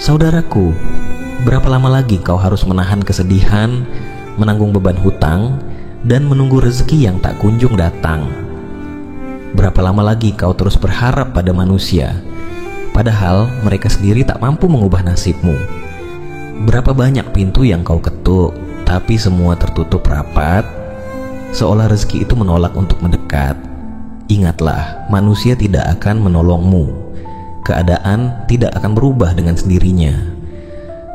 Saudaraku, berapa lama lagi kau harus menahan kesedihan, menanggung beban hutang, dan menunggu rezeki yang tak kunjung datang? Berapa lama lagi kau terus berharap pada manusia, padahal mereka sendiri tak mampu mengubah nasibmu? Berapa banyak pintu yang kau ketuk, tapi semua tertutup rapat, seolah rezeki itu menolak untuk mendekat. Ingatlah, manusia tidak akan menolongmu. Keadaan tidak akan berubah dengan sendirinya.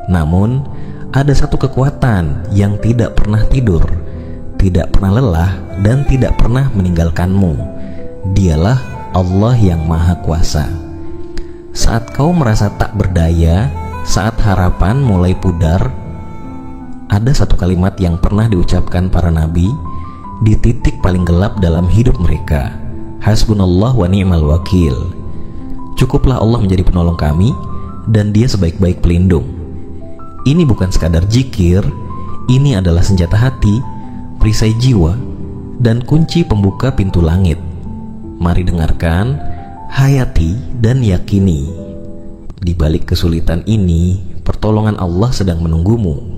Namun, ada satu kekuatan yang tidak pernah tidur, tidak pernah lelah, dan tidak pernah meninggalkanmu. Dialah Allah yang Maha Kuasa. Saat kau merasa tak berdaya, saat harapan mulai pudar, ada satu kalimat yang pernah diucapkan para nabi di titik paling gelap dalam hidup mereka. Hasbunallah wa ni'mal wakil. Cukuplah Allah menjadi penolong kami, dan Dia sebaik-baik pelindung. Ini bukan sekadar zikir, ini adalah senjata hati, perisai jiwa, dan kunci pembuka pintu langit. Mari dengarkan, hayati, dan yakini. Di balik kesulitan ini, pertolongan Allah sedang menunggumu.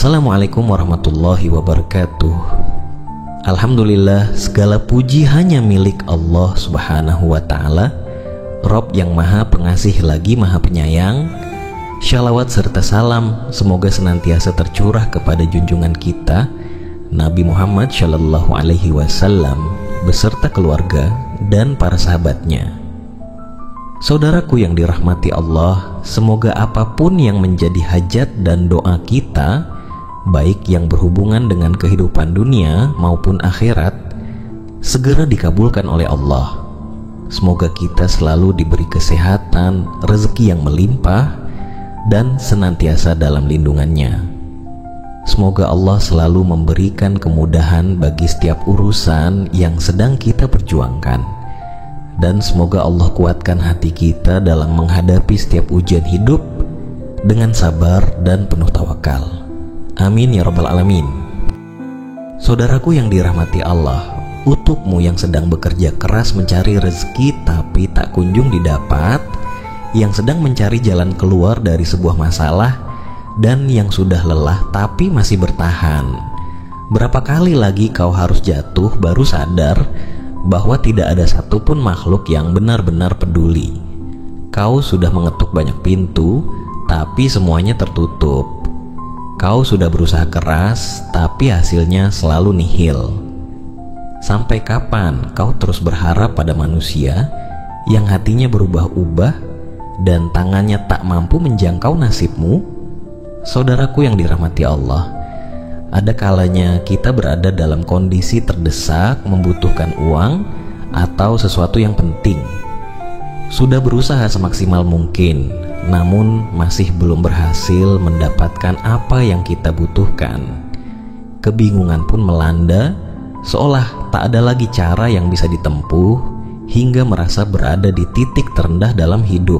Assalamualaikum warahmatullahi wabarakatuh. Alhamdulillah, segala puji hanya milik Allah subhanahu wa ta'ala, Rob yang maha pengasih lagi maha penyayang. Shalawat serta salam semoga senantiasa tercurah kepada junjungan kita Nabi Muhammad Shallallahu Alaihi Wasallam beserta keluarga dan para sahabatnya. Saudaraku yang dirahmati Allah, semoga apapun yang menjadi hajat dan doa kita, baik yang berhubungan dengan kehidupan dunia maupun akhirat, segera dikabulkan oleh Allah. Semoga kita selalu diberi kesehatan, rezeki yang melimpah, dan senantiasa dalam lindungannya. Semoga Allah selalu memberikan kemudahan bagi setiap urusan yang sedang kita perjuangkan, dan semoga Allah kuatkan hati kita dalam menghadapi setiap ujian hidup dengan sabar dan penuh tawakal. Amin ya rabbal alamin. Saudaraku yang dirahmati Allah, untukmu yang sedang bekerja keras mencari rezeki tapi tak kunjung didapat, yang sedang mencari jalan keluar dari sebuah masalah, dan yang sudah lelah tapi masih bertahan. Berapa kali lagi kau harus jatuh baru sadar bahwa tidak ada satupun makhluk yang benar-benar peduli. Kau sudah mengetuk banyak pintu, tapi semuanya tertutup. Kau sudah berusaha keras, tapi hasilnya selalu nihil. Sampai kapan kau terus berharap pada manusia yang hatinya berubah-ubah dan tangannya tak mampu menjangkau nasibmu? Saudaraku yang dirahmati Allah, ada kalanya kita berada dalam kondisi terdesak, membutuhkan uang atau sesuatu yang penting. Sudah berusaha semaksimal mungkin, namun masih belum berhasil mendapatkan apa yang kita butuhkan. Kebingungan pun melanda, seolah tak ada lagi cara yang bisa ditempuh, hingga merasa berada di titik terendah dalam hidup.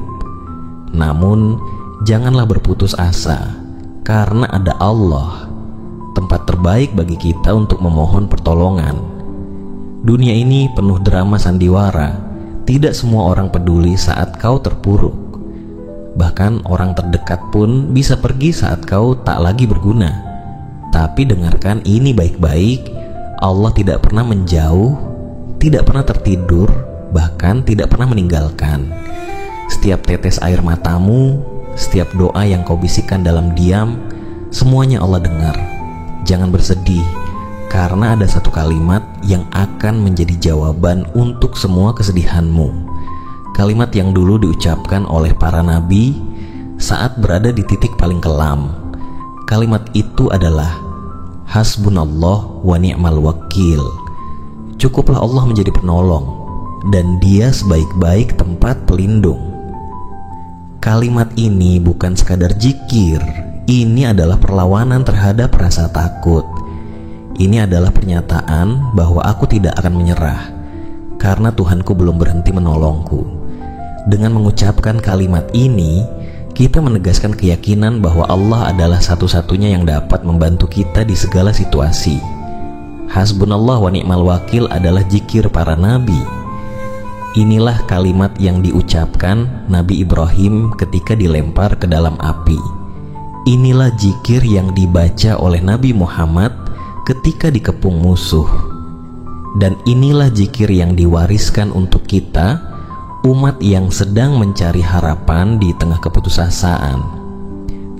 Namun, janganlah berputus asa, karena ada Allah, tempat terbaik bagi kita untuk memohon pertolongan. Dunia ini penuh drama sandiwara, tidak semua orang peduli saat kau terpuruk. Bahkan orang terdekat pun bisa pergi saat kau tak lagi berguna. Tapi dengarkan ini baik-baik, Allah tidak pernah menjauh, tidak pernah tertidur, bahkan tidak pernah meninggalkan. Setiap tetes air matamu, setiap doa yang kau bisikkan dalam diam, semuanya Allah dengar. Jangan bersedih, karena ada satu kalimat yang akan menjadi jawaban untuk semua kesedihanmu. Kalimat yang dulu diucapkan oleh para nabi saat berada di titik paling kelam. Kalimat itu adalah Hasbunallah wa ni'mal wakil. Cukuplah Allah menjadi penolong, dan Dia sebaik-baik tempat pelindung. Kalimat ini bukan sekadar zikir, ini adalah perlawanan terhadap rasa takut. Ini adalah pernyataan bahwa aku tidak akan menyerah, karena Tuhanku belum berhenti menolongku. Dengan mengucapkan kalimat ini, kita menegaskan keyakinan bahwa Allah adalah satu-satunya yang dapat membantu kita di segala situasi. Hasbunallah wa ni'mal wakil adalah zikir para nabi. Inilah kalimat yang diucapkan Nabi Ibrahim ketika dilempar ke dalam api. Inilah zikir yang dibaca oleh Nabi Muhammad ketika dikepung musuh. Dan inilah zikir yang diwariskan untuk kita, umat yang sedang mencari harapan di tengah keputusasaan.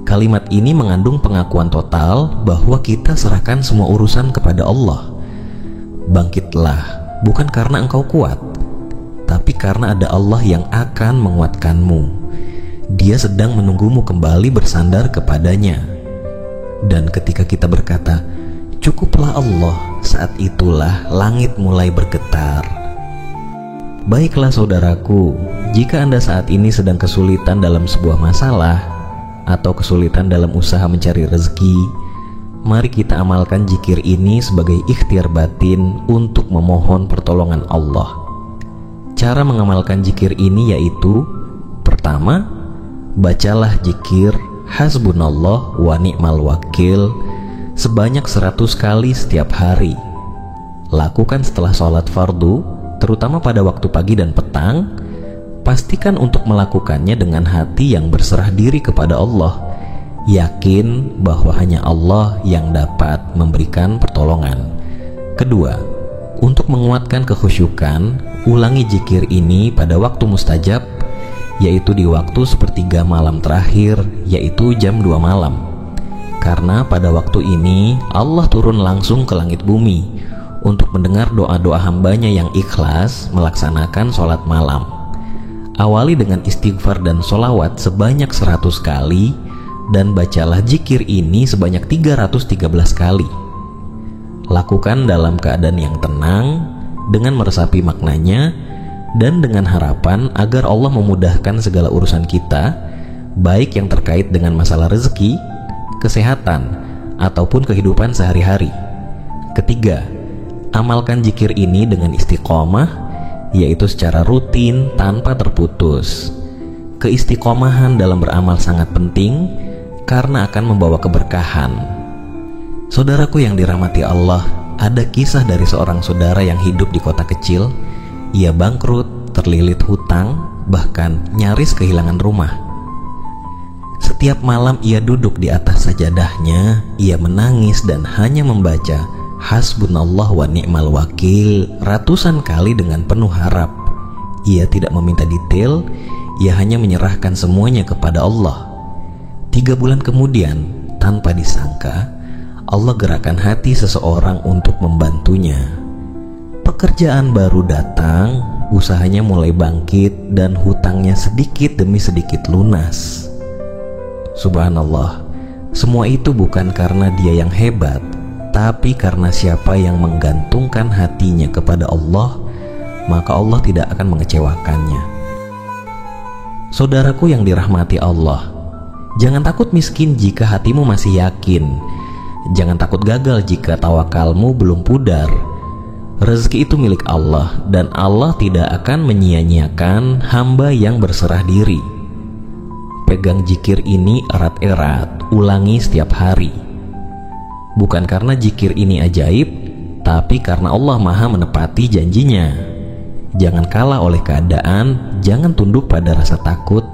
Kalimat ini mengandung pengakuan total bahwa kita serahkan semua urusan kepada Allah. Bangkitlah, bukan karena engkau kuat, tapi karena ada Allah yang akan menguatkanmu. Dia sedang menunggumu kembali bersandar kepadanya. Dan ketika kita berkata, cukuplah Allah, saat itulah langit mulai bergetar. Baiklah saudaraku, jika Anda saat ini sedang kesulitan dalam sebuah masalah atau kesulitan dalam usaha mencari rezeki, mari kita amalkan zikir ini sebagai ikhtiar batin untuk memohon pertolongan Allah. Cara mengamalkan zikir ini yaitu: pertama, bacalah zikir hasbunallah wa ni'mal wakil sebanyak 100 kali setiap hari. Lakukan setelah sholat fardu, terutama pada waktu pagi dan petang. Pastikan untuk melakukannya dengan hati yang berserah diri kepada Allah, yakin bahwa hanya Allah yang dapat memberikan pertolongan. Kedua, untuk menguatkan kekhusyukan, ulangi zikir ini pada waktu mustajab, yaitu di waktu sepertiga malam terakhir, yaitu jam 2 malam. Karena pada waktu ini Allah turun langsung ke langit bumi untuk mendengar doa-doa hambanya yang ikhlas melaksanakan sholat malam. Awali dengan istighfar dan sholawat sebanyak 100 kali, dan bacalah zikir ini sebanyak 313 kali. Lakukan dalam keadaan yang tenang, dengan meresapi maknanya, dan dengan harapan agar Allah memudahkan segala urusan kita, baik yang terkait dengan masalah rezeki, kesehatan, ataupun kehidupan sehari-hari. Ketiga, amalkan zikir ini dengan istiqomah, yaitu secara rutin tanpa terputus. Keistiqomahan dalam beramal sangat penting karena akan membawa keberkahan. Saudaraku yang dirahmati Allah, ada kisah dari seorang saudara yang hidup di kota kecil. Ia bangkrut, terlilit hutang, bahkan nyaris kehilangan rumah. Setiap malam ia duduk di atas sajadahnya, ia menangis dan hanya membaca Hasbunallah wa ni'mal wakil ratusan kali dengan penuh harap. Ia tidak meminta detail, ia hanya menyerahkan semuanya kepada Allah. 3 bulan kemudian, tanpa disangka, Allah gerakan hati seseorang untuk membantunya. Pekerjaan baru datang, usahanya mulai bangkit, dan hutangnya sedikit demi sedikit lunas. Subhanallah, semua itu bukan karena dia yang hebat, tapi karena siapa yang menggantungkan hatinya kepada Allah, maka Allah tidak akan mengecewakannya. Saudaraku yang dirahmati Allah, jangan takut miskin jika hatimu masih yakin. Jangan takut gagal jika tawakalmu belum pudar. Rezeki itu milik Allah, dan Allah tidak akan menyia-nyiakan hamba yang berserah diri. Pegang zikir ini erat-erat, ulangi setiap hari. Bukan karena zikir ini ajaib, tapi karena Allah Maha menepati janjinya. Jangan kalah oleh keadaan, jangan tunduk pada rasa takut.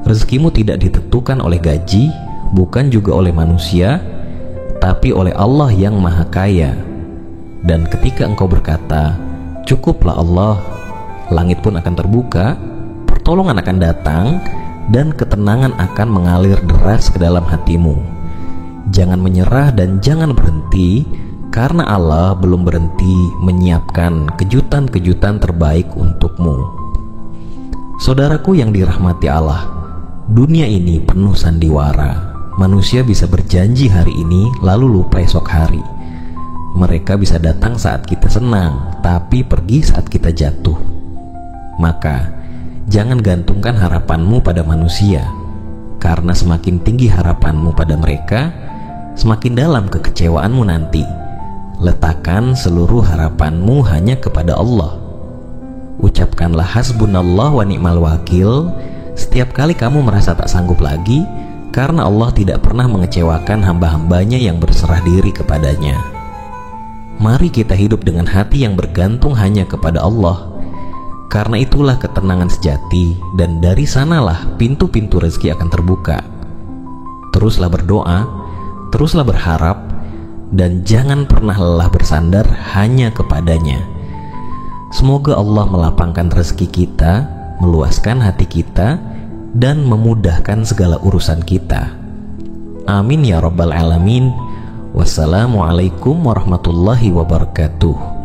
Rezekimu tidak ditentukan oleh gaji, bukan juga oleh manusia, tapi oleh Allah yang Maha Kaya. Dan ketika engkau berkata, cukuplah Allah, langit pun akan terbuka, pertolongan akan datang, dan ketenangan akan mengalir deras ke dalam hatimu. Jangan menyerah dan jangan berhenti, karena Allah belum berhenti menyiapkan kejutan-kejutan terbaik untukmu. Saudaraku yang dirahmati Allah, dunia ini penuh sandiwara. Manusia bisa berjanji hari ini lalu lupa esok hari. Mereka bisa datang saat kita senang, tapi pergi saat kita jatuh. Maka jangan gantungkan harapanmu pada manusia, karena semakin tinggi harapanmu pada mereka, semakin dalam kekecewaanmu nanti. Letakkan seluruh harapanmu hanya kepada Allah. Ucapkanlah hasbunallah wa ni'mal wakil Setiap kali kamu merasa tak sanggup lagi, karena Allah tidak pernah mengecewakan hamba-hambanya yang berserah diri kepadanya. Mari kita hidup dengan hati yang bergantung hanya kepada Allah. Karena itulah ketenangan sejati, dan dari sanalah pintu-pintu rezeki akan terbuka. Teruslah berdoa, teruslah berharap, dan jangan pernah lelah bersandar hanya kepadanya. Semoga Allah melapangkan rezeki kita, meluaskan hati kita, dan memudahkan segala urusan kita. Amin ya rabbal alamin. Wassalamualaikum warahmatullahi wabarakatuh.